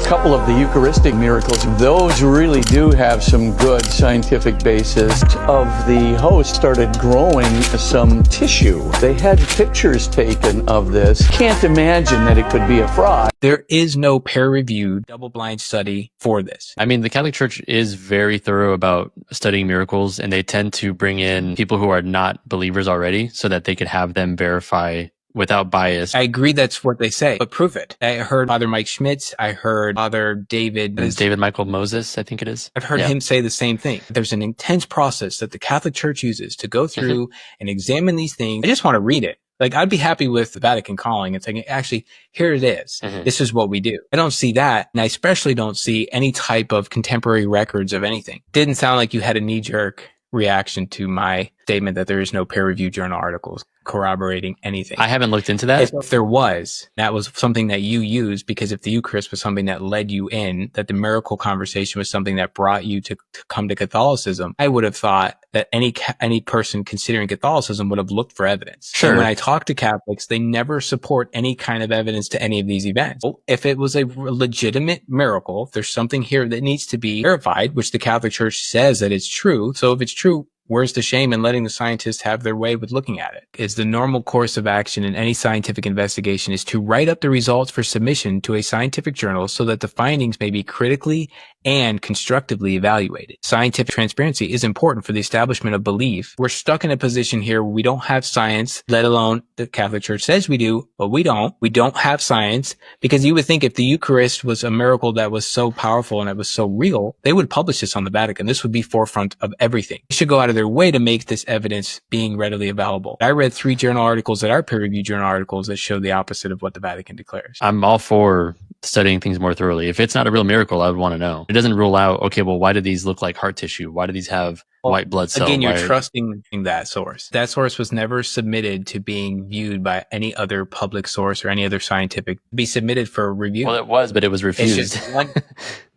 couple of the Eucharistic miracles, those really do have some good scientific basis. Of the host started growing some tissue. They had pictures taken of this. Can't imagine that it could be a fraud. There is no peer-reviewed double-blind study for this. I mean, the Catholic Church is very thorough about studying miracles, and they tend to bring in people who are not believers already so that they could have them verify without bias. I agree that's what they say, but prove it. I heard Father Mike Schmitz. I heard Father David. David Michael Moses, I think it is. I've heard him say the same thing. There's an intense process that the Catholic Church uses to go through and examine these things. I just want to read it. Like, I'd be happy with the Vatican calling and saying, actually, here it is. This is what we do. I don't see that. And I especially don't see any type of contemporary records of anything. Didn't sound like you had a knee-jerk reaction to my statement that there is no peer-reviewed journal articles corroborating anything. I haven't looked into that. If there was, that was something that you used, because if the Eucharist was something that led you in, that the miracle conversation was something that brought you to come to Catholicism, I would have thought that any person considering Catholicism would have looked for evidence. Sure. And when I talk to Catholics, they never support any kind of evidence to any of these events. If it was a legitimate miracle, if there's something here that needs to be verified, which the Catholic Church says that it's true. So if it's true, where's the shame in letting the scientists have their way with looking at it? Is the normal course of action in any scientific investigation is to write up the results for submission to a scientific journal so that the findings may be critically and constructively evaluated. Scientific transparency is important for the establishment of belief. We're stuck in a position here where we don't have science, let alone the Catholic Church says we do, but we don't. We don't have science, because you would think if the Eucharist was a miracle that was so powerful and it was so real, they would publish this on the Vatican. This would be forefront of everything. They should go out of their way to make this evidence being readily available. I read 3 journal articles that are peer-reviewed journal articles that show the opposite of what the Vatican declares. I'm all for studying things more thoroughly. If it's not a real miracle, I would want to know. It doesn't rule out, okay, well, why do these look like heart tissue? Why do these have white blood cells? Again, you're trusting that source. That source was never submitted to being viewed by any other public source or any other scientific, be submitted for review. Well, it was, but it was refused.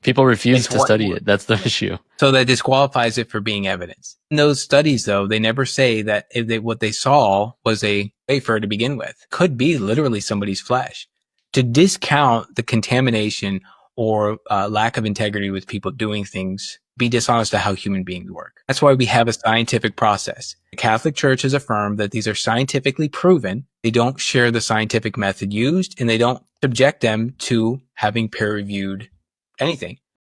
People refused to study it. That's the issue. So that disqualifies it for being evidence. In those studies, though, they never say that what they saw was a wafer to begin with. Could be literally somebody's flesh. To discount the contamination or lack of integrity with people doing things, be dishonest to how human beings work. That's why we have a scientific process. The Catholic Church has affirmed that these are scientifically proven. They don't share the scientific method used, and they don't subject them to having peer-reviewed anything.